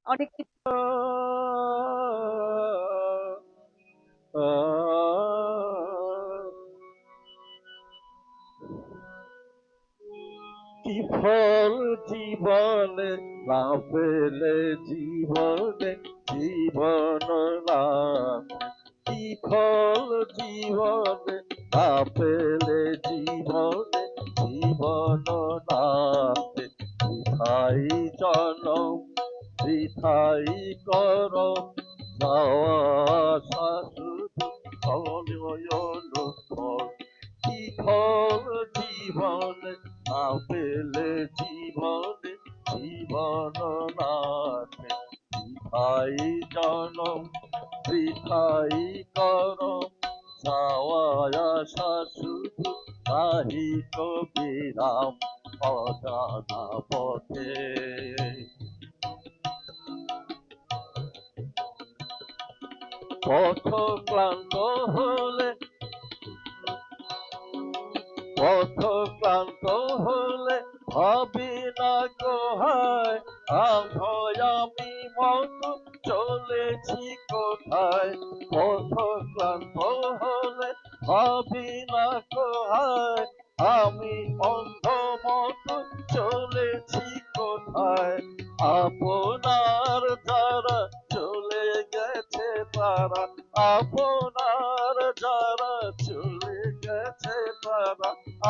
অনেক কিছু। কি ফল জীবনে না পেলে জীবনে জীবন লাভ, কি ফল জীবনে না পেলে জীবনে জীবন লাভ, বৃথাই জনম বৃথাই করম, যাওয়া আসা শুধু অনুভব, কি ফল জীবনে না পেলে জীবনে জীবন নাথে, বৃথাই জনম বৃথাই করম, যাওয়া আসা শুধু সাহিত্য বিরাম অজানা পথে। পথ ক্লান্ত হলে পথ ক্লান্ত হলে ভাবি না কোহায়, আমি মত চলেছি কোথায়। পথ ক্লান্ত হলে ভাবি না কোহায়, আমি অন্ধ মত চলেছি কোথায়। আপনার যারা চলে গেছে তারা, আপনার যারা চলে গেছে তারা,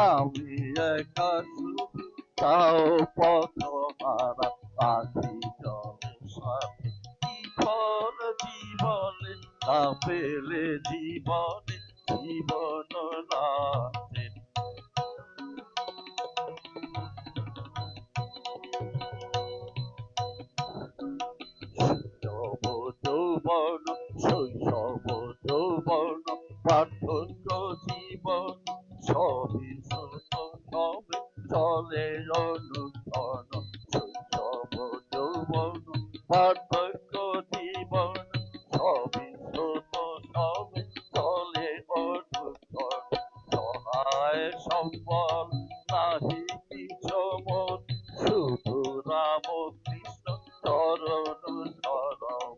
আমি একা শুধু তাও পথ হারা, আছি জলের সাথে। কি ফল জীবনে না পেলে জীবনে জীবন নাথে। শৈশব যৌবন শৈশব যৌবন বার্ধক্য জীবন, সবই সুস্থ সবে চলে অনুক্ষণ। শৈশব যৌবন বার্ধক্য জীবন, সবই সুস্থ সবে চলে অনুক্ষণ। সহায় সম্বল নাহি কিছু মন, শুধু রাম কৃষ্ণ চরণ শরণ।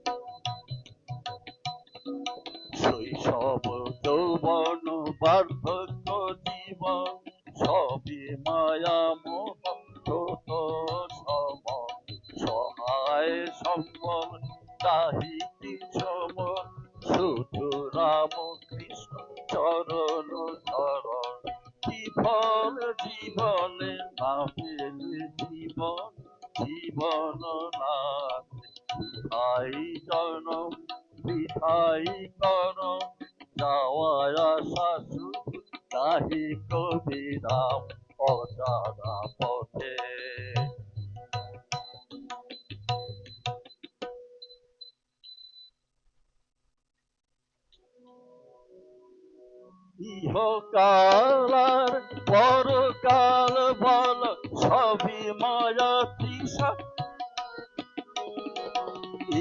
শৈশব যৌবন বার্ধক্য জীবন, সবই মায়া মোহ ছোট সমন। সহায় সম্বল নাহি কিছু মন, শুধু রাম কৃষ্ণ চরণ শরণ। কি ফল জীবনে না পেলে জীবন জীবন নাথে, বৃথাই জনম বৃথাই করম, যাওয়া আসা শুধু কাহিক বিরাম অজানা পথে। ইহকাল আর পরকাল বল, সবই মায়া তৃষা।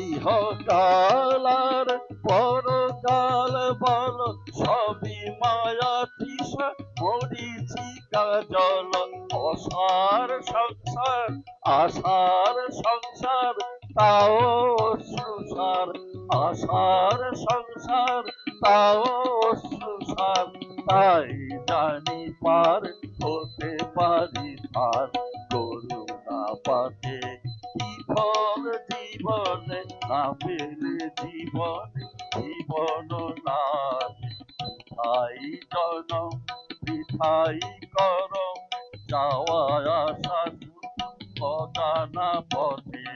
ইহকাল আর পরকাল বল, সবই মায়া তৃষা। মরীচিকা জল অসার সংসার, আশার সংসার তাও অশ্রুসার। আশার সংসার তাও অশ্রুসার, তাই জানি পার হতে পারি তার করুণা পাতে। কি ফল জীবনে না পেলে জীবনে জীবন নাথে, বৃথাই জনম বৃথাই করম, যাওয়া আসা শুধু অজানা পথে।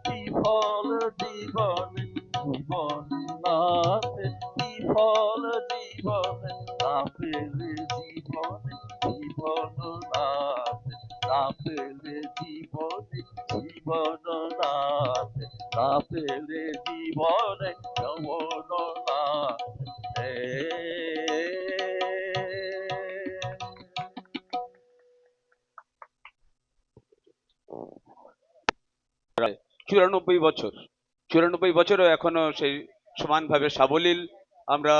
কি ফল জীবনে জীবন নাথে, কি ফল জীবনে না পেলে জীবনে জীবন নাথে, না পেলে জীবনে জীবন নাথে, না পেলে জীবনে যৌবন নাথে। প্রায় 94 বছর, 94 বছরও এখনো সেই সমানভাবে সাবলীল। আমরা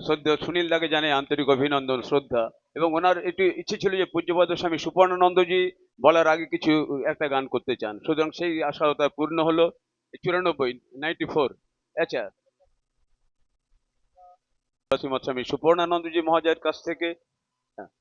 শ্রদ্ধেয় সুনীল দাকে জানাই আন্তরিক অভিনন্দন শ্রদ্ধা। এবং ওনার একটু ইচ্ছে ছিল যে পূজ্যপাদ স্বামী সুপর্ণানন্দজি বলার আগে কিছু একটা গান করতে চান, সুতরাং সেই আশাও তার পূর্ণ হলো। 94, 94। আচ্ছা, শ্রীমৎ স্বামী সুপর্ণানন্দজি মহাজয়ের কাছ থেকে। হ্যাঁ,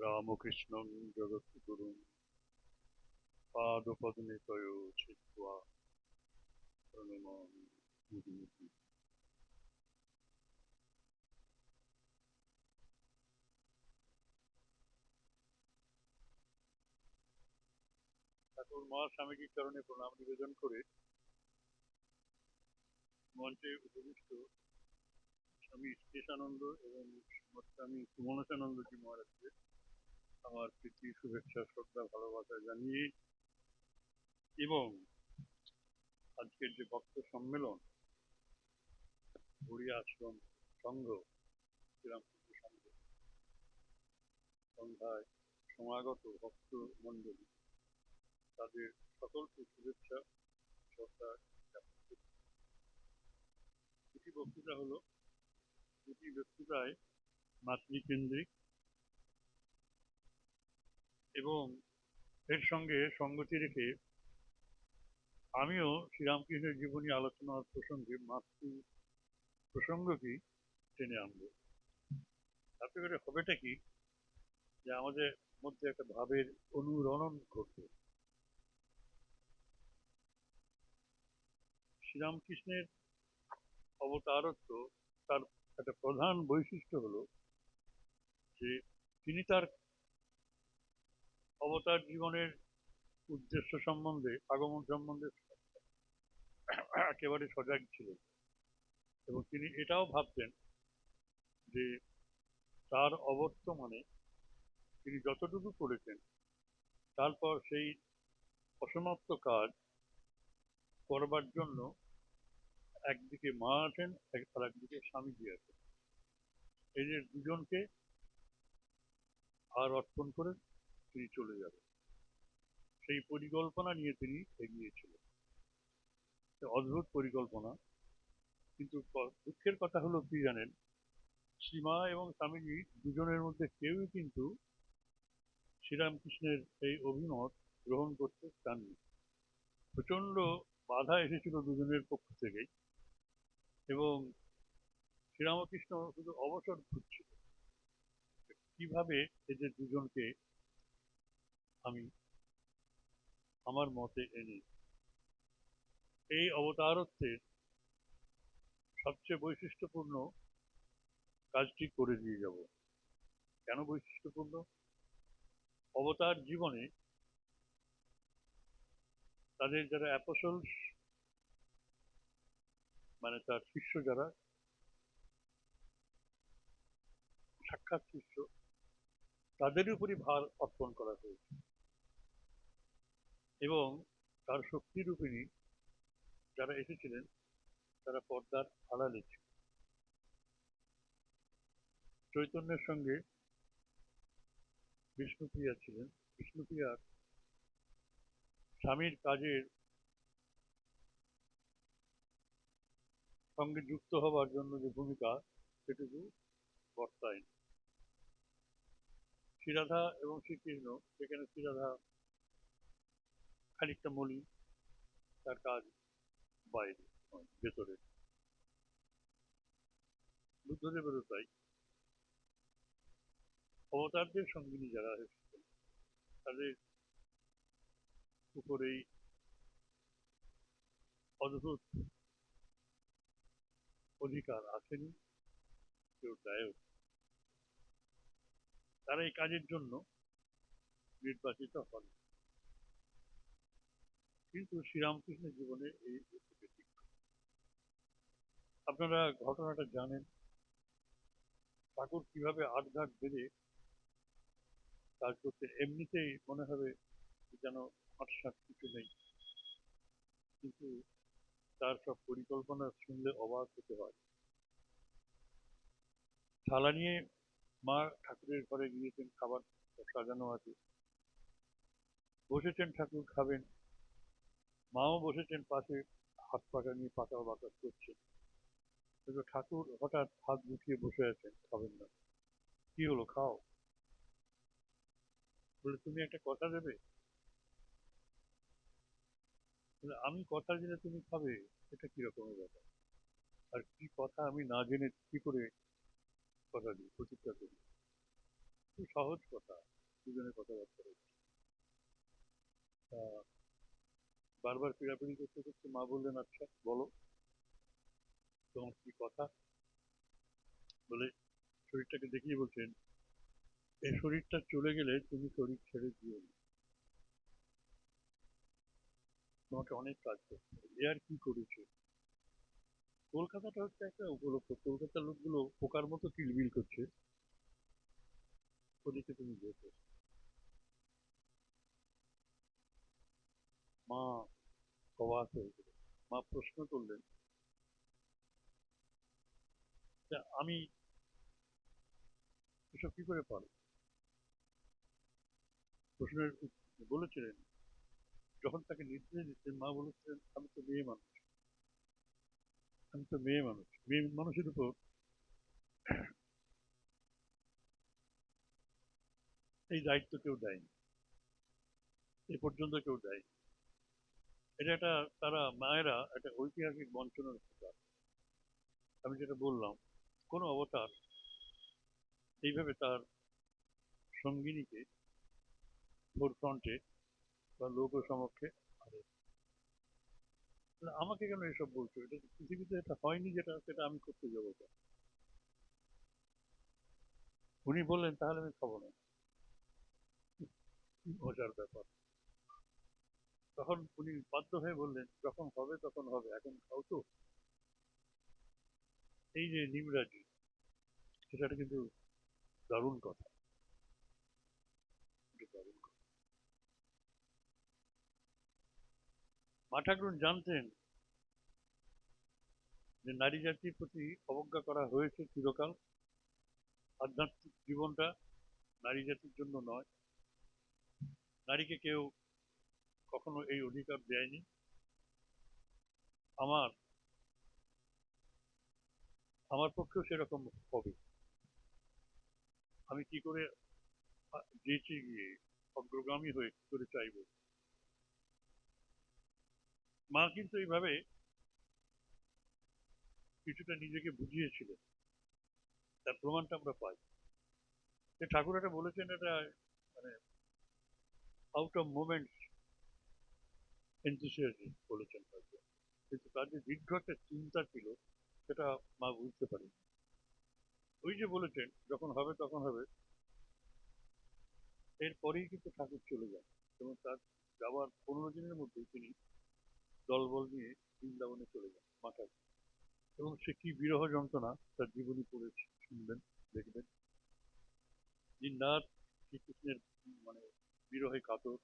রামকৃষ্ণং জগৎগুরুং পাদপদ্মে ছিত্ত্বা প্রণমামি মুহুর্মুহু। ঠাকুর মহাস্বামীজির চরণে প্রণাম নিবেদন করে মঞ্চে উপবিষ্ট স্বামী স্থিতানন্দ এবং স্বামী সুমনসানন্দজি মহারাজকে আমার প্রীতি শুভেচ্ছা শ্রদ্ধা ভালোবাসা জানিয়ে এবং আজকের যে ভক্ত সম্মেলন গড়িয়া আশ্রম সংঘ শ্রীরামকৃষ্ণ সংঘ সন্ধ্যায় সমাগত ভক্ত মণ্ডলী তাদের সকলকে শুভেচ্ছা শ্রদ্ধা জ্ঞাপন করছি। দুটি বক্তৃতা হলো, দুটি বক্তৃতায় মাতৃকেন্দ্রিক এবং এর সঙ্গে সঙ্গতি রেখে আমিও শ্রীরামকৃষ্ণের জীবনী আলোচনার প্রসঙ্গে মাতৃ প্রসঙ্গকেই টেনে আনবো। তাতে করে হবেটা কি, যে আমাদের মধ্যে একটা ভাবের অনুরণন ঘটবে। শ্রীরামকৃষ্ণের অবতারত্ব, তার একটা প্রধান বৈশিষ্ট্য হলো যে তিনি তার অবতার জীবনের উদ্দেশ্য সম্বন্ধে, আগমন সম্বন্ধে একেবারে সজাগ ছিলেন এবং তিনি এটাও ভাবতেন যে তার অবর্তমানে তিনি যতটুকু করেছেন তারপর সেই অসমাপ্ত কাজ করবার জন্য একদিকে মা আছেন, আর একদিকে স্বামীজি আছেন। এই যে দুজনকে আর অর্পণ করে তিনি চলে যাবেন, সেই পরিকল্পনা নিয়ে তিনি এগিয়েছিলেন। অদ্ভুত পরিকল্পনা, কিন্তু দুঃখের কথা হলো কি জানেন, শ্রীমা এবং স্বামীজি দুজনের মধ্যে কেউই কিন্তু শ্রীরামকৃষ্ণের এই অভিমত গ্রহণ করতে চাননি। প্রচন্ড বাধা এসেছিল দুজনের পক্ষ থেকেই এবং শ্রীরামকৃষ্ণ শুধু অবসর খুঁজছিল কিভাবে এদের দুজনকে আমি আমার মতে এনে এই অবতারত্বের সবচেয়ে বৈশিষ্ট্যপূর্ণ কাজটি করে দিয়ে যাব। কেন বৈশিষ্ট্যপূর্ণ? অবতার জীবনে তাদের যারা অ্যাপোস্টলস, মানে তার শিষ্য যারা, সাক্ষাৎ শিষ্য, তাদের উপরই ভার অর্পণ করা হয়েছে এবং তার শক্তিরূপিণী যারা এসেছিলেন তারা পর্দার আড়ালে ছিল। চৈতন্যের সঙ্গে বিষ্ণুপ্রিয়া ছিলেন। বিষ্ণুপ্রিয়ার স্বামীর কাজের সঙ্গে যুক্ত হবার জন্য যে ভূমিকা, সেটুকু বর্তায়। শ্রীরাধা এবং শ্রীকৃষ্ণ, সেখানে শ্রীরাধা খানিকটা মলিন, তার কাজ বাইরে ভেতরে। বুদ্ধদেবেরও তাই। অবতারদের সঙ্গিনী যারা এসেছেন তাদের উপরেই অদ্ভুত অধিকার আসেনি, কেউ দেয়ও। তারা এই কাজের জন্য নির্বাচিত হন। কিন্তু শ্রীরামকৃষ্ণের জীবনে এই আপনারা ঘটনাটা জানেন, ঠাকুর কিভাবে আটঘাট বেড়ে কাজ করতে, এমনিতেই মনে হবে যেন আটসাট কিছু নেই, কিন্তু তার সব পরিকল্পনা শুনলে অবাক হতে হয়। থালা নিয়ে মা ঠাকুরের ঘরে গিয়েছেন, খাবার সাজানো আছে, বসেছেন ঠাকুর খাবেন, মাও বসেছেন পাশে, হাত পাকা নিয়ে পাকা বাতাস করছেন। দেখলো ঠাকুর হঠাৎ হাত গুটিয়ে বসে আছেন, খাবেন না। কি হলো, খাও। বলে তুমি একটা কথা দেবে। বলে, আমি কথা দিলে তুমি খাবে, এটা কি রকমের ব্যাপার? আর কি কথা আমি না জেনে কি করে কথা দিই, প্রতিজ্ঞা করি? খুব সহজ কথা, দুজনে কথাবার্তা হচ্ছে। তা বারবার পিড়াপিড়ি করতে করতে মা বললেন, আচ্ছা বলো তোমার কি কথা। বলে শরীরটাকে দেখিয়ে বলছেন, এই শরীরটা চলে গেলে তুমি শরীর ছেড়ে দিও না। তোমাকে অনেক কাজ করতে হবে। এ আর কি করেছে। কলকাতাটা হচ্ছে একটা উপলক্ষ, কলকাতার লোকগুলো পোকার মতো কিলবিল করছে, ওদিকে তুমি দেখো। মা অবাক হয়ে গেল। মা প্রশ্ন করলেন, যে আমি এসব কি করে পারবো? প্রশ্নের বলেছিলেন, যখন তাকে নির্দেশ দিচ্ছেন মা বলেছিলেন, আমি তো মেয়ে মানুষ, আমি তো মেয়ে মানুষ, মেয়ে মানুষের উপর এই দায়িত্ব কেউ দেয়নি, এ পর্যন্ত কেউ দেয়নি। এটা একটা, তারা মায়েরা একটা ঐতিহাসিক বঞ্চনার শিকার। আমি যেটা বললাম, কোন অবতার এইভাবে তার সঙ্গিনীকে ফোর ফ্রন্টে বা লোক সমক্ষে আনে। তাহলে আমাকে কেন এসব বলছো? এটা পৃথিবীতে এটা হয়নি, যেটা সেটা আমি করতে যাবো কেন? উনি বললেন, তাহলে আমি খাবো না। কি মজার ব্যাপার। তখন উনি বাধ্য হয়ে বললেন, যখন হবে তখন হবে, এখন খাও তো। এই যে নিমরাজি, সেটা কিন্তু দারুণ কথা, এটা দারুণ কথা। মা ঠাকুরুন জানতেন যে নারী জাতির প্রতি অবজ্ঞা করা হয়েছে চিরকাল। আধ্যাত্মিক জীবনটা নারী জাতির জন্য নয়, নারীকে কেউ কখনো এই অধিকার দেয়নি। আমার আমার পক্ষেও সেরকম হবে। আমি কি করে যেচে গিয়ে অগ্রগামী হয়ে কি করে চাইব? মা কিন্তু এইভাবে কিছুটা নিজেকে বুঝিয়েছিলেন, তার প্রমাণটা আমরা পাই। যে ঠাকুর এটা বলেছেন, এটা মানে আউট অফ মোমেন্ট এনথুসিয়াজম বলেছেন হয়তো, কিন্তু তার যে দীর্ঘ একটা চিন্তা ছিল সেটা মা বুঝতে পারেন। ওই যে বলেছেন, যখন হবে তখন হবে, এরপরেই কিন্তু ঠাকুর চলে যান, এবং তার যাওয়ার 15 দিনের মধ্যেই তিনি দলবল নিয়ে বৃন্দাবনে চলে যান মাথায়। এবং সে কি বিরহ যন্ত্রণা তার জীবনী পড়ে শুনবেন, দেখবেন। দিনরাত শ্রীকৃষ্ণের মানে বিরহে কাতর,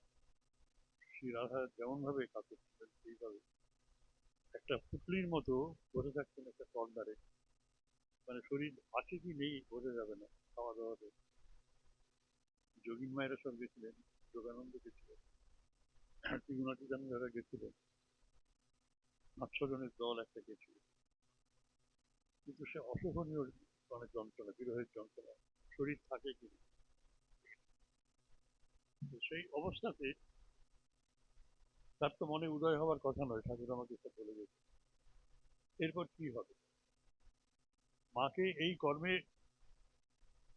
শ্রী রাধা যেমন ভাবে কাতর ছিলেন সেইভাবে একটা পুটলির মতো বসে থাকতেন একটা কর্নারে। মানে শরীর আছে কি নেই বোঝা যাবে না। খাওয়া দাওয়াতে যোগিন মায়েরা সব গেছিলেন, যোগানন্দ গেছিলেন, ত্রিগুণাতীতানন্দরা গেছিলেন, 5-6 জনের দল একটা গেছিল। কিন্তু সে অসহনীয় মানে যন্ত্রণা, বিরহের যন্ত্রণা, শরীর থাকে কি না। তো সেই অবস্থাতে তার তো মনে উদয় হওয়ার কথা নয়, ঠাকুর আমাকে সব বলে গেছে। এরপর কি হবে? মাকে এই কর্মে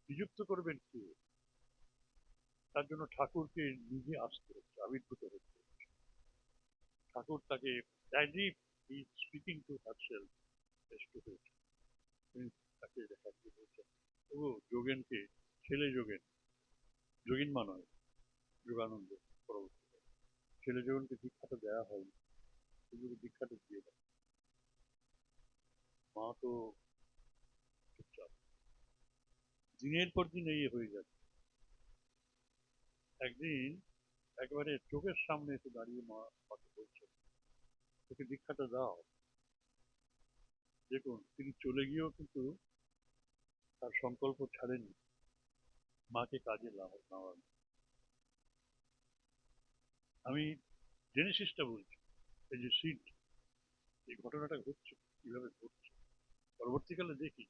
নিযুক্ত করবেন কে? তার জন্য ঠাকুরকে নিজে আসতে হচ্ছে, আবির্ভূত হচ্ছে। ঠাকুর তাকে as if he is speaking to herself face to face, তিনি তাকে দেখাতে বলছেন। ও যোগেনকে, ছেলে যোগেন, যোগিন মা নয়, যোগানন্দ পরবর্তী ছেলে যোগেনকে দীক্ষাটা দেওয়া হয়নি, সেগুলো দীক্ষাটা দিয়ে দেয়। মা তো চুপচাপ, দিনের পর দিন এই হয়ে যাচ্ছে। একদিন একেবারে চোখের সামনে এসে দাঁড়িয়ে মা মাকে বলছে, তোকে দীক্ষাটা দাও। দেখুন, তিনি চলে গিয়েও কিন্তু তার সংকল্প ছাড়েননি মাকে কাজে লাগানো। আমি জেনেসিসটা বলছি, এই যে সিড, এই ঘটনাটা ঘটছে কিভাবে ঘটছে। পরবর্তীকালে দেখি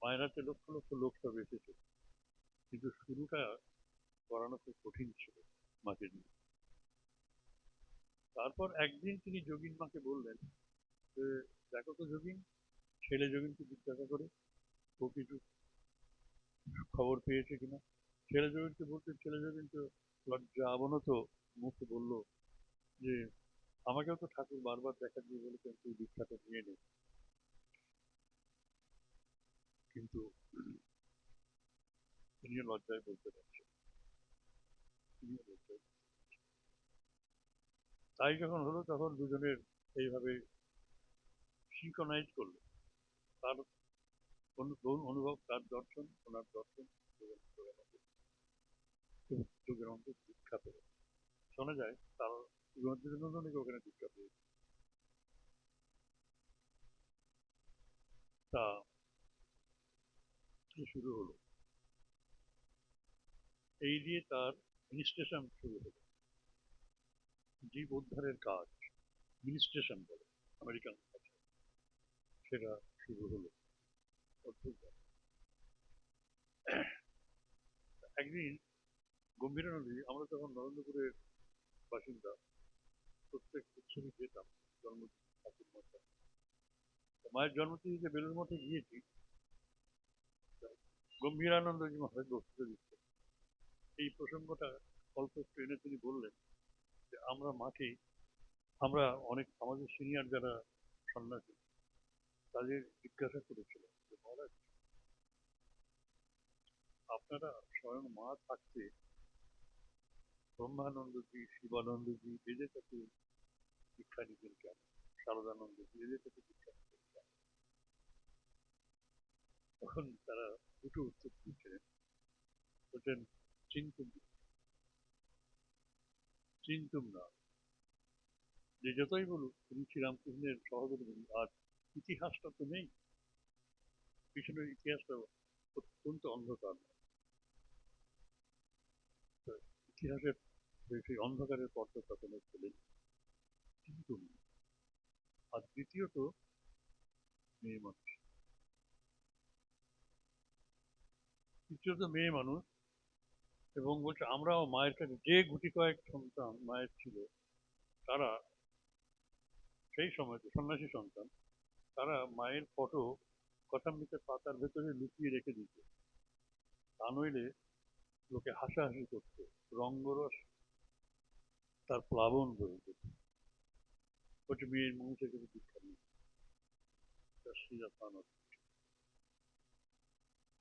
মায়ের হাতে লক্ষ লক্ষ লোক সব এসেছে, কিন্তু শুরুটা করানো খুব কঠিন ছিল মাকে দিয়ে। তারপর একদিন তিনি যোগিন মাকে বললেন যে, দেখো তো যোগিন, ছেলে যোগিনকে জিজ্ঞাসা করে ও কিছু খবর পেয়েছে কিনা। ছেলে যোগিনকে বলতে ছেলে যোগিন তো লজ্জা অবনত মুখে বলল যে, আমাকেও তো ঠাকুর বারবার দেখা দিয়ে বলেছেন তুই দীক্ষাটা নিয়ে নে, কিন্তু তিনিও লজ্জায় বলতে পারছেন, তিনিও লজ্জায়। তাই যখন হলো তখন দুজনের এইভাবে সিঙ্ক্রোনাইজ করলো, তার অনুভব, তার দর্শন, ওনার দর্শন, যুগের অন্তর দীক্ষা পেল। শোনা যায় তার জীবনকে ওখানে দীক্ষা পেয়েছে। তা কি শুরু হলো, এই দিয়ে তার মিনিস্ট্রেশন শুরু হলো, জীব উদ্ধারের কাজ, মিনিস্ট্রেশন বলে আমেরিকান ভাষায়, সেটা শুরু হলো। অদ্ভুত ব্যাপার। একদিন গম্ভীরানন্দজি, আমরা তখন নরেন্দ্রপুরের বাসিন্দা, প্রত্যেক উৎসবে যেতাম জন্মদিন ঠাকুর মশাই। মায়ের জন্মতিথিতে বেলুর মঠে গিয়েছি, গম্ভীরানন্দজি মহারাজ বক্তৃতা দিচ্ছেন। এই প্রসঙ্গটা অল্প একটু এনে তিনি বললেন যে আমরা অনেক আমাদের সিনিয়র যারা সন্ন্যাসী তাদের জিজ্ঞাসা করেছিলাম যে, মহারাজ আপনারা স্বয়ং মা থাকতে ব্রহ্মানন্দজি, শিবানন্দজি এদের কাছে দীক্ষা নিতেন কেন, শারদানন্দজি এদের কাছে দীক্ষা নিতেন কেন? তখন তারা দুটো উত্তর দিয়েছিলেন। বলছেন, চিন্তুম চিন্তুম না, যে যতই বলুক তিনি শ্রীরামকৃষ্ণের সহযোগী, আর ইতিহাসটা তো নেই, পিছনের ইতিহাসটা অত্যন্ত অন্ধকার। ইতিহাসের সেই অন্ধকারের পর্দা তখন চলে। কিন্তু আর দ্বিতীয়ত মেয়ে মানুষ, তৃতীয়ত মেয়ে মানুষ, এবং বলছে আমরাও মায়ের কাছে যে গুটি কয়েক সন্তান মায়ের ছিল, তারা সেই সময় সন্ন্যাসী সন্তান, তারা মায়ের ফটো কথামৃতের পাতার ভেতরে লুকিয়ে রেখে দিত, তা নইলে লোকে হাসাহাসি করতো, রঙ্গরস তার প্লাবন হয়ে যেত। বলছে মেয়ের মানুষের কাছে দীক্ষা নেই।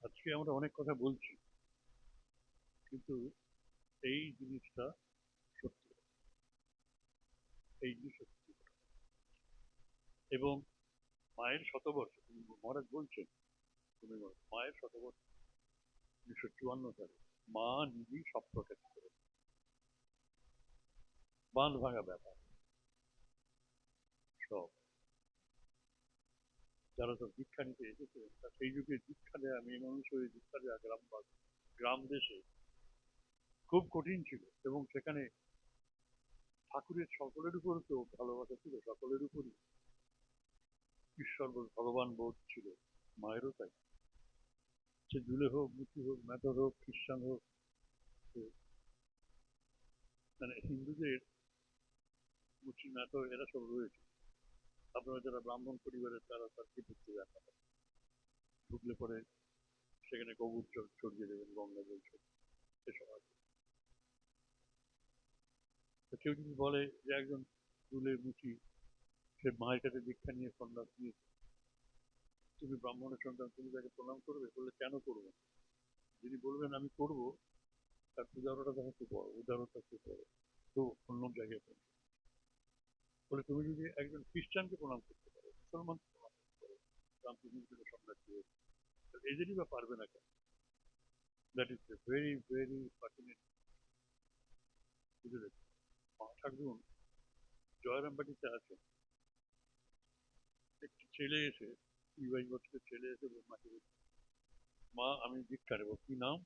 আজকে আমরা অনেক কথা বলছি, কিন্তু এই জিনিসটা সত্যি, এই জিনিস সত্যি। এবং মায়ের শতবর্ষ, মহারাজ বলছেন মায়ের শতবর্ষ 1954 সালে মা নিজেই সব প্রকাশ করে, বাঁধ ভাঙা ব্যাপার সব। যারা সব দীক্ষা নিতে এসেছে, সেই যুগে দীক্ষা দেওয়া, মেয়ে মানুষ হয়ে দীক্ষা দেওয়া গ্রাম দেশে খুব কঠিন ছিল, এবং সেখানে ঠাকুরের সকলের উপর তো ভালোবাসা ছিল, সকলের উপরই ঈশ্বর ভগবান বোধ ছিল, মায়েরও তাই। সে জুলে হোক, মুচি হোক, মেথর হোক, খ্রিস্টান হোক, মানে হিন্দুদের মুচি মেথর এরা সব রয়েছে। আপনারা যারা ব্রাহ্মণ পরিবারের তারা তাকে ঢুকতে যান না, ঢুকলে পরে সেখানে গোবর ছড়িয়ে দেবেন, গঙ্গা জল এসব আছে। কেউ যদি বলে যে একজন চুলে মুচি সে মায়ের কাছে দীক্ষা নিয়ে সন্ন্যাস নিয়ে, তুমি ব্রাহ্মণের সন্তান, তুমি তাকে প্রণাম করবে? বললে কেন করবো? যিনি বলবেন আমি করবো, তার উদারতা দেখা খুব বড়, উদারতা খুব বড়, তো অন্য জায়গায় বলে তুমি যদি একজন খ্রিস্টানকে প্রণাম করতে পারো, মুসলমানকে প্রণাম করতে পারো, রামকৃষ্ণ সন্ন্যাসী হয়েছে, এদেরই বা পারবে না কেন? That is a very very pertinent. বুঝে দেখুন, মা ঠাকুর জয়রামবাটিতে আছেন, একটি ছেলে এসে 22 বছরের ছেলে এসে মাকে বলছে, মা আমি দীক্ষা নেবো, কি নাম?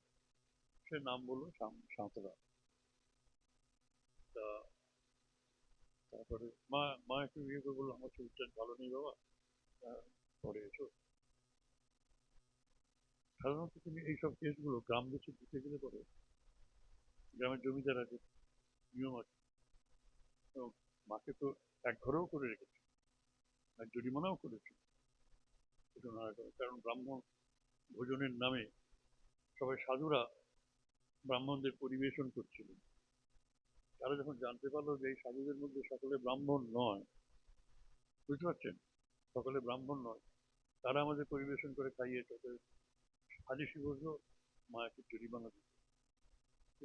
সে নাম বললো সাঁতরা। তা তারপরে মা মা একটু ইয়ে করে বললো, আমার শরীরটা ভালো নেই বাবা, পরে এসো। সাধারণত তুমি এইসব কেসগুলো গ্রাম দেশে দিতে গেলে পরে গ্রামের জমিদার আছে, নিয়ম আছে, এবং মাকে তো এক ঘরেও করে রেখেছে, আর জরিমানাও করেছে এটা না করে। কারণ ব্রাহ্মণ ভোজনের নামে সবাই সাধুরা ব্রাহ্মণদের পরিবেশন করছিল। তারা যখন জানতে পারলো যে এই সাধুদের মধ্যে সকলে ব্রাহ্মণ নয়, বুঝতে পারছেন, সকলে ব্রাহ্মণ নয়, তারা আমাদের পরিবেশন করে খাইয়ে তাদের সালিশি বসলো, মাকে জরিমানা দিত।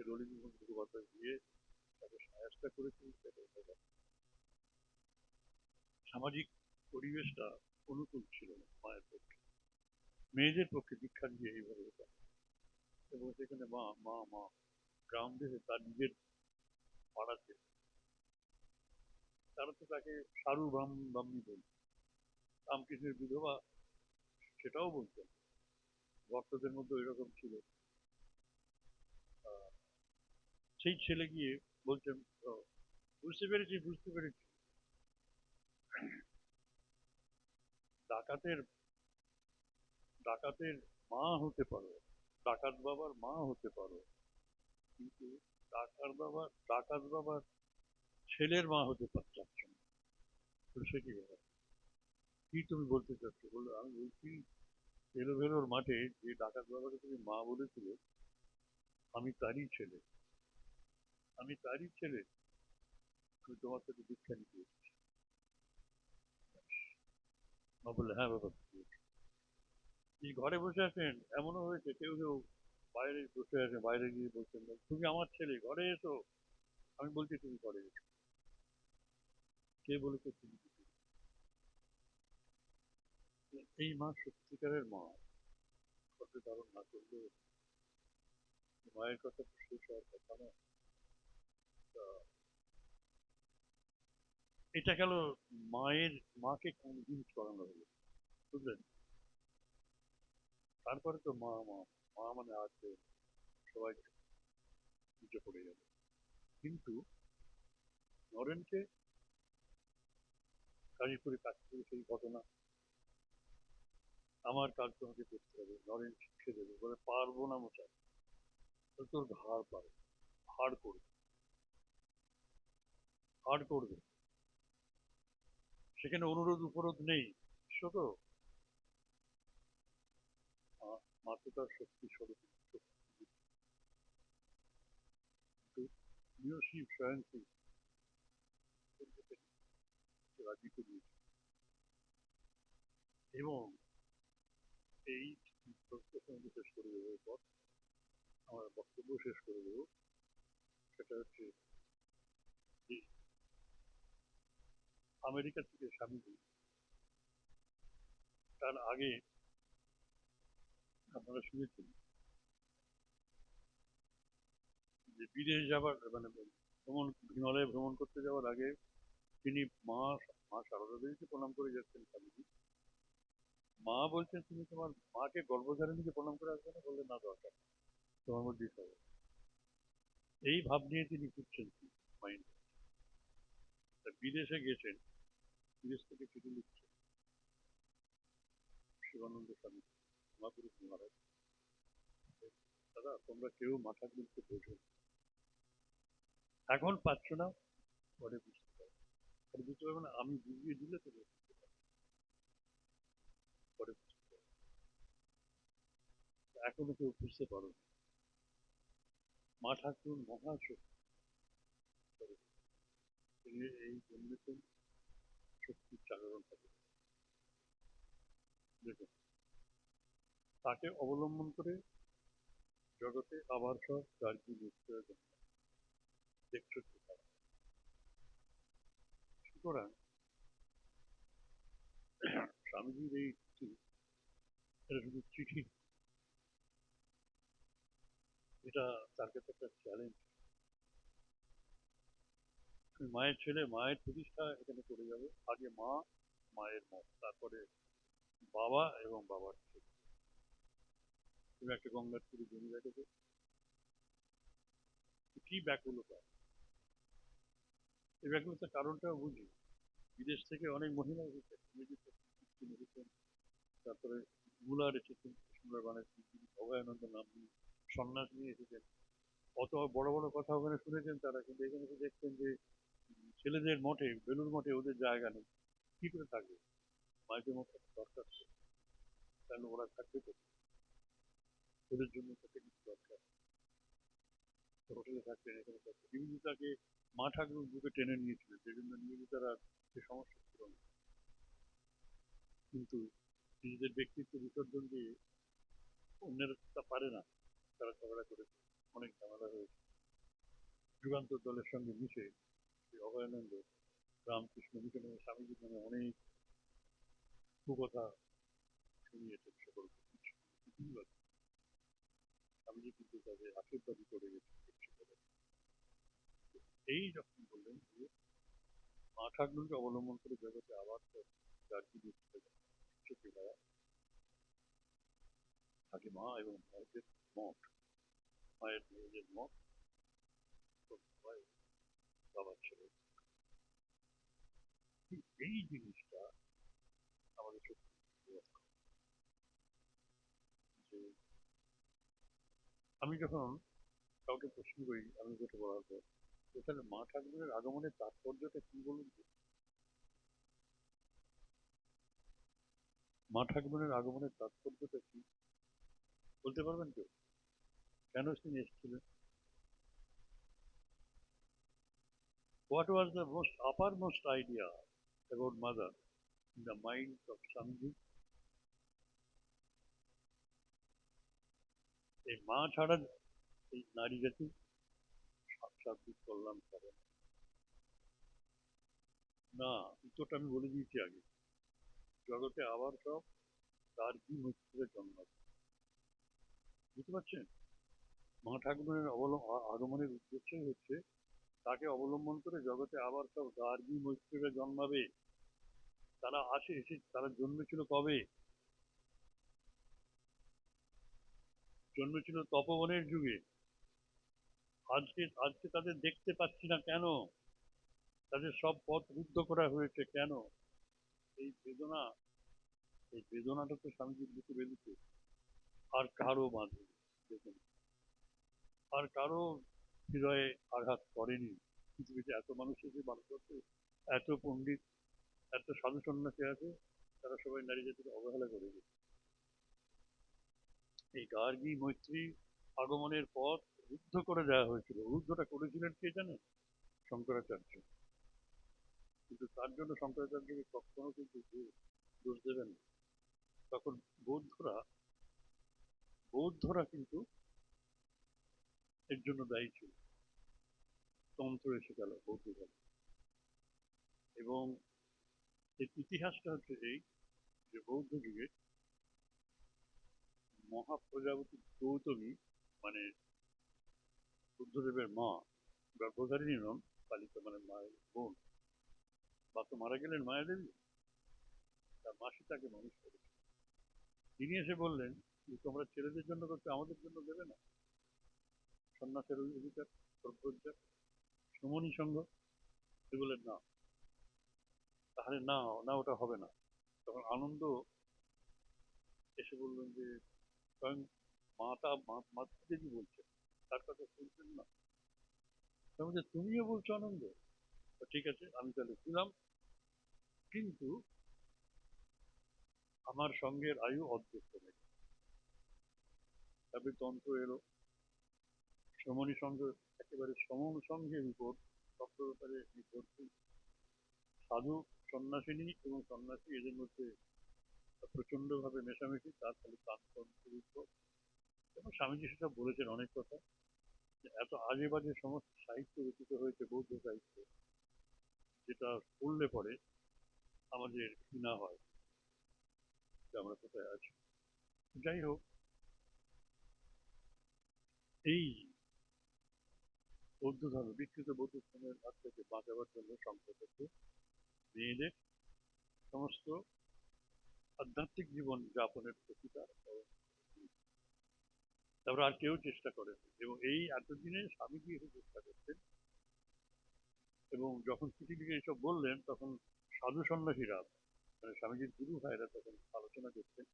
ললিতমোহন মুখোপাধ্যায় দিয়ে তাকে সায়স্তা করেছিল। সামাজিক পরিবেশটা অনুকূল ছিল না মায়ের পক্ষে, মেয়েদের পক্ষে দীক্ষা দিয়ে এইভাবে হতো। এবং সেখানে মা মা মা গ্রাম দেশে তার নিজের পাড়াতে তারা তো তাকে সারু ব্রাহ্মণী বলত। রামকৃষ্ণের বিধবা সেটাও বলতেন। ভক্তদের মধ্যে ওইরকম ছিল। আহ, সেই ছেলে গিয়ে বলছেন, "ও, বুঝতে পেরেছি বুঝতে পেরেছি, ডাকাতের ডাকাতের মা হতে পারো, ডাকাত বাবার মা হতে পারো, কিন্তু ডাকাত বাবার ছেলের মা হতে চাচ্ছ না।" তো সে কি ব্যাপার? কি তুমি বলতে চাচ্ছ? বললো, আমি বলছি এলোভেলোর মাঠে যে ডাকাত বাবাকে তুমি মা বলেছিলে, আমি তারই ছেলে, আমি তারই ছেলে, আমি তোমার সাথে দীক্ষা নিতে এসেছি। মা বললে, হ্যাঁ বাবা, এই ঘরে বসে আছেন, এমনও হয়েছে কেউ কেউ বাইরে বসে আছে, বাইরে গিয়ে বলছেন, তুমি আমার ছেলে, ঘরে এসো। আমি বলছি তুমি ঘরে এসো। কে বলেছে তুমি? এই মা সত্যিকারের মা। কথা ধারণ না করলে মায়ের কথা তো শেষ হওয়ার কথা না। তা এটা গেল মাকে কনভিন্স করানো হলো, বুঝলেন? তারপরে তো মা মা মা মানে আছে, সবাই নিচে পড়ে যাবে। কিন্তু নরেনকে কাজীপুরে কাজ করে সেই ঘটনা, আমার কাজ তোমাকে করতে হবে, নরেন শিখে দেবে, বলে পারবো না মশাই, তোর ঘাড় পারে, হাড় করবে, হাড় করবে। সেখানে অনুরোধ উপরোধ নেই, বিশ্ব তো মা তো তার শক্তি স্বরূপ, তুমিও শিব স্বয়ং শিব রাজি করিয়েছে। এবং এই প্রসঙ্গ শেষ করে দেবো, এরপর আমার বক্তব্য শেষ করে দেবো। সেটা হচ্ছে যে আমেরিকা থেকে স্বামীজি, তার আগে আপনারা শুনেছেন যে বিদেশ যাবার মানে ভ্রমণ, হিমালয়ে ভ্রমণ করতে যাওয়ার আগে তিনি মা মা সারদা দেবীকে প্রণাম করে যাচ্ছেন স্বামীজি। মা বলছেন, তুমি তোমার মাকে গর্ভধারিণীকে প্রণাম করে আসবে না? বললে, না দরকার নেই, তোমার মধ্যেই হবে। এই ভাব নিয়ে তিনি ঘুরছেন মাইন্ড। বিদেশে গেছেন, বিদেশ থেকে চিঠি লিখছেন শিবানন্দ স্বামী, মহাপুরুষ মহারাজ, দাদা তোমরা কেউ মাথা গুলতে বোঝো, এখন পাচ্ছ না, পরে বুঝতে পারবে। পরে বুঝতে পারবে না, আমি বুঝিয়ে দিলে তো বুঝতে পারবে, পরে বুঝতে পারবে। এখনো কেউ বুঝতে পারো না। মা ঠাকুর মহাশক্তি, তিনি এই জন্মেছেন শক্তির জাগরণ হবে। দেখুন, তাকে অবলম্বন করে জগতে আবার সব কার্য নিশ্চয় দেখছো তো তারা। সুতরাং স্বামীজির এই চিঠি, এটা শুধু চিঠি, এটা তার কাছে একটা চ্যালেঞ্জ। মায়ের ছেলে, মায়ের প্রতিষ্ঠা এখানে করে যাবে। আগে মা, মায়ের মত, তারপরে বাবা এবং বাবার ছেলে। তুমি একটা গঙ্গার তীরে জমি রেখেছো, কি ব্যাকুলতা! এই ব্যাকুলতার কারণটাও বুঝি। বিদেশ থেকে অনেক মহিলা এসেছেন, মেয়েদের এসেছেন, তারপরে মুলার এসেছেন, কৃষ্ণলাল ব্যানার্জি, অভয়ানন্দ নাম নিয়ে সন্ন্যাস নিয়ে এসেছেন। অত বড় বড় কথা ওখানে শুনেছেন তারা, কিন্তু এখানে এসে দেখছেন যে ছেলেদের মঠে, বেলুর মঠে ওদের জায়গা নেই, কি করে থাকবে? মাঝে মধ্যে দরকার ছিল, কারণ ওরা থাকবে তো, ওদের জন্য তাকে কিছু দরকার, হোটেলে থাকতেন, এখানে থাকতেন। নিবেদিতাকে মা ঠাকুর বুকে টেনে নিয়েছিলেন, সেই জন্য নিবেদিতার আর সে সমস্যা ছিল না। কিন্তু নিজেদের ব্যক্তিত্ব বিসর্জন দিয়ে অন্যেরা তা পারে না, তারা ঝগড়া করেছে, অনেক ঝামেলা হয়েছে। যুগান্তর দলের সঙ্গে মিশে সেই অভয়ানন্দ রামকৃষ্ণ মিশনে স্বামীজির নামে অনেক কুকথা শুনিয়েছেন সকলকে। স্বামীজি কিন্তু তাদের আশীর্বাদই করে গেছেন। এই যখন বললেন যে মা ঠাকুরকে অবলম্বন করে জগতে আবার যার কি চোখে দেওয়া থাকে, মা এবং মায়ের মঠ, মায়ের মেয়েদের মঠ, বাবার ছেলে, এই জিনিসটা আমাদের সত্যি যে আমি যখন কাউকে প্রশ্ন করি, আমি যেটা বলার পর, তাহলে মা ঠাকুরের আগমনের তাৎপর্যটা কি বলুন তো? মা ঠাকুরের আগমনের তাৎপর্যটা কি বলতে পারবেন কেউ? কেন তিনি এসেছিলেন? What was the most uppermost idea about mother in the mind of Swamiji? এই মা ছাড়া এই নারী জাতি সাত্বিক কল্যাণ করে না। উত্তরটা আমি বলে দিয়েছি আগে। জগতে আবার সব তার কি মৃত্যুরে জন্ম, বুঝতে পারছেন? মা ঠাকুরের আগমনের উদ্দেশ্যই হচ্ছে তাকে অবলম্বন করে জগতে আবার সব গার্গী মৈত্রীরা জন্মাবে। তারা তারা জন্মেছিল কবে? জন্মেছিল তপবনের যুগে। আজকে আজকে তাদের দেখতে পাচ্ছি না কেন? তাদের সব পথ রুদ্ধ করা হয়েছে কেন? এই বেদনা, এই বেদনাটা তো স্বামীজির বুকে বেঁধেছে, আর কারো বাঁধে, দেখুন, আর কারো হৃদয়ে আঘাত করেনি। পৃথিবীতে এত মানুষ এসে ভারতবর্ষে, এত পণ্ডিত, এত সাধু সন্ন্যাসী আছে, তারা সবাই নারী জাতিকে অবহেলা করে গেছে। এই গার্গী মৈত্রী আগমনের পথ রুদ্ধ করে দেওয়া হয়েছিল। রুদ্ধটা করেছিলেন কে জানেন? শঙ্করাচার্য। কিন্তু তার জন্য শঙ্করাচার্যকে কখনো কিন্তু দোষ দেবেন না। তখন বৌদ্ধরা বৌদ্ধরা কিন্তু এর জন্য দায়ী ছিল। তন্ত্র এসে গেল বৌদ্ধ ধর্ম, এবং এর ইতিহাসটা হচ্ছে এই যে বৌদ্ধ যুগে মহাপ্রজাপতি গৌতমী, মানে বুদ্ধদেবের মা, গর্ভধারিণী নন, কালিকা মানে মায়ের বোন, বাপ তো মারা গেলেন মায়াদেবী, তার মাসি তাকে মানুষ করেছে। তিনি এসে বললেন যে তোমরা ছেলেদের জন্য করতে আমাদের জন্য দেবে না? সন্ন্যাসের অধিকার, ব্রহ্মচার, সমনি সংঘ। তিনি বললেন না, তাহলে না, না ওটা হবে না। তখন আনন্দ এসে বললেন যে স্বয়ং মাতৃদেবী বলছেন, তার কথা শুনছেন না? তার মধ্যে তুমিও বলছো আনন্দ, তো ঠিক আছে আমি তাহলে ছিলাম, কিন্তু আমার সঙ্গের আয়ু অর্ধেক কমে গেল। তারপরে তন্ত্র এলো, সমনি সংঘ, একেবারে সমন সংঘের উপর তত্ত্বব্যাপারে নির্ভরশীল। সাধু সন্ন্যাসিনী এবং সন্ন্যাসী এদের মধ্যে প্রচন্ড ভাবে মেশামেশি, তার ফলে প্রাণতন্ত্রের উপর। এবং স্বামীজি সেটা বলেছেন অনেক কথা, যে এত আজে বাজে সমস্ত সাহিত্য রচিত হয়েছে, বৌদ্ধ সাহিত্য, যেটা পড়লে পরে আমাদের ঘৃণা হয় যে আমরা কোথায় আছি। যাই হোক, এই বৌদ্ধ ধর্ম, বিকৃত বৌদ্ধ ধর্মের হাত থেকে বাঁচাবার জন্য সম্প্রদায় মেয়েদের সমস্ত আধ্যাত্মিক জীবন যাপনের প্রতি তারপর আর কেউ চেষ্টা করেন। এবং এই এতদিনে স্বামীজি এসে চেষ্টা করতেন, এবং যখন চিঠি লিখে এসব বললেন তখন সাধু সন্ন্যাসীরা মানে স্বামীজির গুরু ভাইরা তখন আলোচনা করছেন,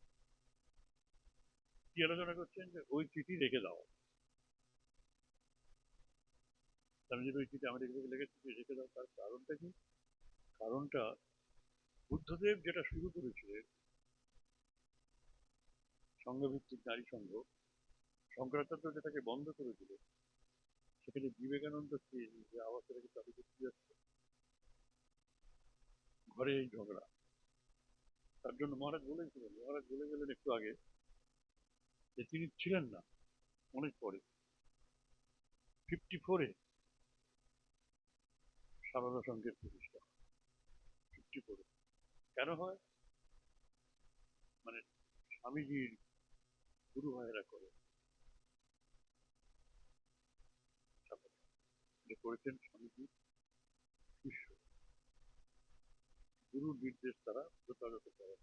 কি আলোচনা করছেন, যে ওই চিঠি রেখে দাও। স্বামীজির ওই চিঠি আমেরিকা থেকে লেগে চিঠি রেখে দাও, তার কারণটা কি? কারণটা বুদ্ধদেব যেটা শুরু করেছিলেন সংঘভিত্তিক নারী সংঘ, শঙ্করাচার্য যেটাকে বন্ধ করেছিল, সেখানে বিবেকানন্দ যে আওয়াজটাকে চালু করতে যাচ্ছে, ঘরে এই ঝগড়া। তার জন্য মহারাজ বলেছিলেন, মহারাজ বলে গেলেন একটু আগে, যে তিনি ছিলেন না অনেক পরে, 54-এ সারদা সংঘের প্রতিষ্ঠা, 54-এ। কেন হয়? মানে স্বামীজির গুরু ভাইয়েরা করে, যে করেছেন স্বামীজি শিষ্য, গুরুর নির্দেশ তারা যথাযথ করে।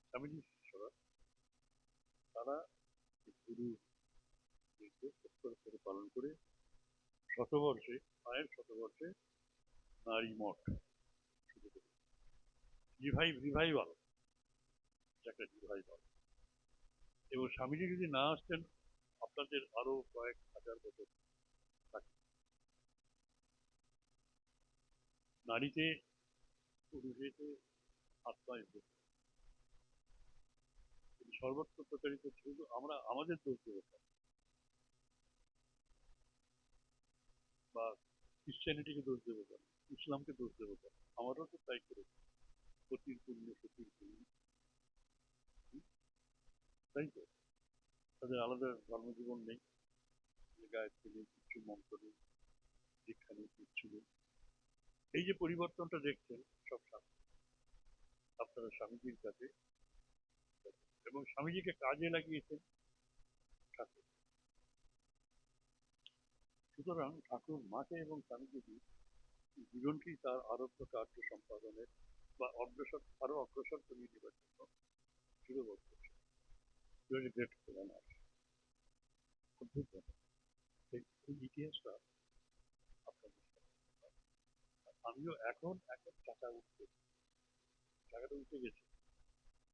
স্বামীজি শিষ্যরা তারা গুরুর নির্দেশ অক্ষরে অক্ষরে পালন করে শতবর্ষে, মায়ের শতবর্ষে নারী মঠ শুরু করে, রিভাইভাল, একটা রিভাইভাল। এবং স্বামীজি যদি না আসতেন, আপনাদের আরো কয়েক হাজার বছর থাকে। নারীতে, পুরুষেতে আত্মায় ভূত, তিনি সর্বত্র প্রচারিত ছিল। আমরা আমাদের দোষ দেব না, বা ক্রিশ্চিয়ানিটিকে দোষ দেবো কেন, ইসলামকে দোষ দেবো কেন? আমারও তো তাই করেছে, সতীর পুণ্য, সতীর পুণ্য, তাই তো? তাদের আলাদা ধর্মজীবন নেই, গায়ত্রী নেই, কিছু মন্ত্র নেই, দীক্ষা নেই, কিচ্ছু নেই। এই যে পরিবর্তনটা দেখছেন, সব আপনারা স্বামীজির কাছে, এবং স্বামীজিকে কাজে লাগিয়েছেন ঠাকুর। সুতরাং ঠাকুর মাকে এবং স্বামীজি দুজনকেই তার আরোগ্য কার্য সম্পাদনের বা আরো অগ্রসর করিয়ে দেবার জন্য চিরবদ্ধ ছিল। গ্রেট প্ল্যানার, অদ্ভুত ব্যাপার। এই ইতিহাসটা আপনাদের সামনে। আমিও এখন এখন টাকাটা উঠে গেছে।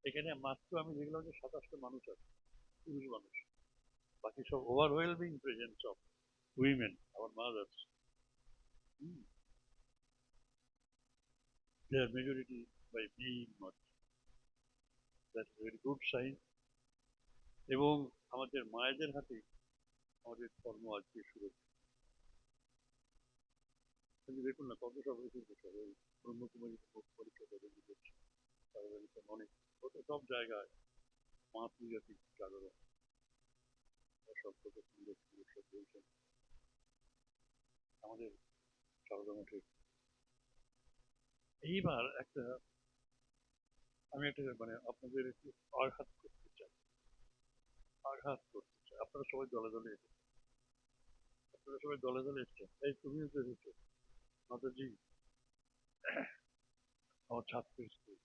এখানে মাত্র আমি দেখলাম যে 27টা মানুষ আছে, পুরুষ মানুষ, বাকি সব overwhelming presence of women, our mothers. They are majority by being not. That's a very good sign. এবং আমাদের মায়েদের হাতে আমাদের কর্ম আজকে শুরু। কিন্তু দেখুন না, কত সব রয়েছে, ওই ব্রহ্মকুমারী পরীক্ষা করে দিচ্ছে, অনেক কত সব জায়গায় মাতৃজাতির জাগরণ, সব কত সুন্দর সুন্দর সব বলছেন আমাদের সারদা মঠে। এইবার আমি একটা মানে আপনাদের একটু আঘাত করতে চাই, আপনারা সবাই দলে দলে এসেছেন, আপনারা সবাই দলে দলে এসেছেন, এই তুমিও তো এসেছো মাতাজি, আমার ছাত্র স্কুল,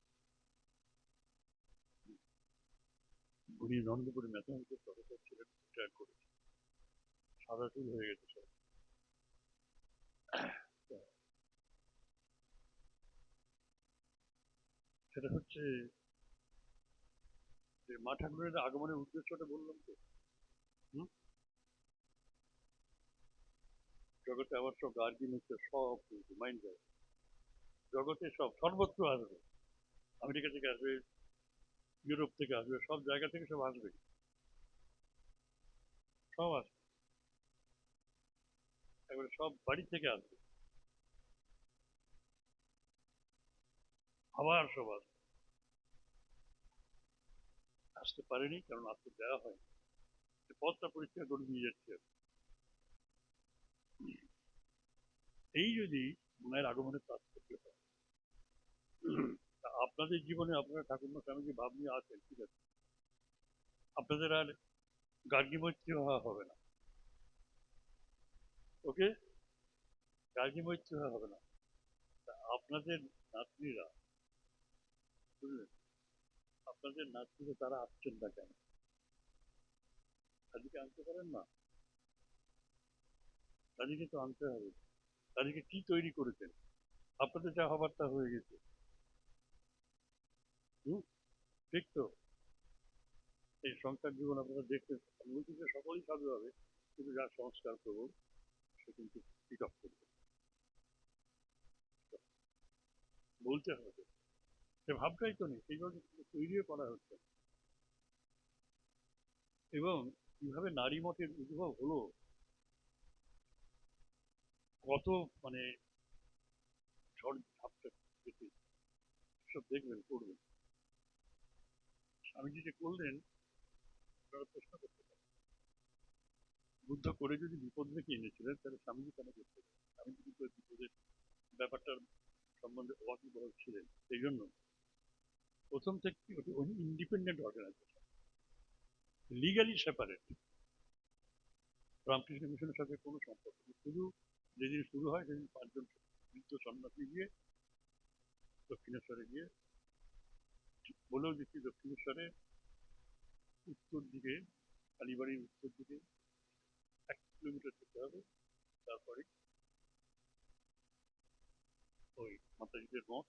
উনি নন্দপুরে ম্যাথমেটিক্সের প্রফেসর ছিলেন, রিটায়ার করেছে, সাদা চুল হয়ে গেছে সব। সেটা হচ্ছে যে মা ঠাকুরের আগমনের উদ্দেশ্যটা বললাম তো। হুম? জগতে আবার সব গার্গী মিত্র সব কিন্তু মাইন্ড যায়, জগতে সব সর্বত্র আসবে, আমেরিকা থেকে আসবে, ইউরোপ থেকে আসবে, সব জায়গা থেকে সব আসবে, সব আসবে, এবারে সব বাড়ি থেকে আসবে, আবার সব আসবে। আসতে পারেনি কারণ আসতে দেওয়া হয়নি, পথটা পরিষ্কার করে নিয়ে যাচ্ছে। এই যদি মায়ের আগমনের তাৎপর্য হয়, তা আপনাদের জীবনে আপনারা ঠাকুরমা স্বামীজি ভাব নিয়ে আসেন, ঠিক আছে, আপনাদের আর গার্গী মৈত্রী হওয়া হবে না, ওকে, গার্গী মৈত্রী হওয়া হবে না। তা আপনাদের নাতনিরা, বুঝলেন, আপনাদের নাতনিরা তারা আসছেন না কেন? তাদেরকে আনতে পারেন না? তাদেরকে তো আনতে হবে। তাদেরকে কি তৈরি করেছেন? আপনাদের যা হবার তা হয়ে গেছে, হুম, ঠিক তো? এই সংসার জীবন আপনারা দেখতে, আমি বলছি যে সকলেই সাধু হবে, কিন্তু যার সংস্কার প্রবল সে কিন্তু পিক আপ করবে, বলতে হবে। সে ভাবটাই তো নেই, সেইভাবে তৈরিও করা হচ্ছে। এবং কিভাবে নারী মতের উদ্ভব হলো, কত মানে ঝড় ঝাপটা দেখে সব দেখবেন, করবেন। স্বামীজি যে করলেন, আপনারা প্রশ্ন করতে পারেন, বুদ্ধ করে যদি বিপদ দেখে এনেছিলেন, তাহলে স্বামীজি কেন করতে পারেন? স্বামীজি কিন্তু ওই বিপদের ব্যাপারটার সম্বন্ধে ওয়াকিবহাল ছিলেন। সেই জন্য প্রথম থেকে উনি independent organization, legally separate, Ramakrishna মিশনের সাথে কোনো সম্পর্ক নেই। শুধু যেদিন শুরু হয় সেদিন 5 জন বৃদ্ধ সন্ন্যাসী গিয়ে দক্ষিণেশ্বরে গিয়ে বলেও দিচ্ছি, দক্ষিণেশ্বরে উত্তর দিকে, কালীবাড়ির উত্তর দিকে 1 কিলোমিটার যেতে হবে, তারপরে ওই মাতাজিদের মঠ,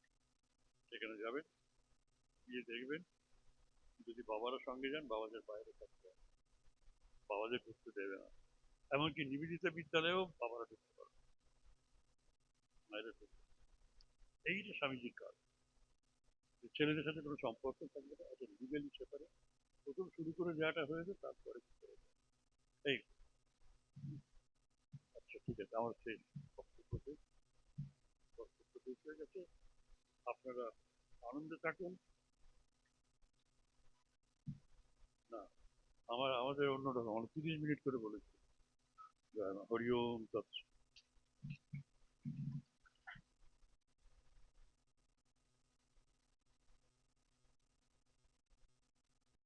সেখানে যাবেন, গিয়ে দেখবেন, যদি বাবারা সঙ্গে যান বাবাদের বাইরে থাকতে হবে, বাবাদের ঢুকতে দেবে না। এমনকি নিবেদিতা বিদ্যালয়েও বাবারা ঢুকতে পারবে, মায়েরা ঢুকতে। এইটা স্বামীজির কাজ, যে ছেলেদের সাথে কোনো সম্পর্ক থাকবে না, এটা লিগালি সেপারেট। প্রথম শুরু করে দেওয়াটা হয়েছে, তারপরে এই, আচ্ছা ঠিক আছে, আমার সেই বক্তব্য শেষ, বক্তব্য শেষ হয়ে গেছে। আপনারা আনন্দে থাকুন। না, আমাদের অন্যরকম, আমরা 30 মিনিট করে বলেছি। জয় মা, হরি ওম তৎ।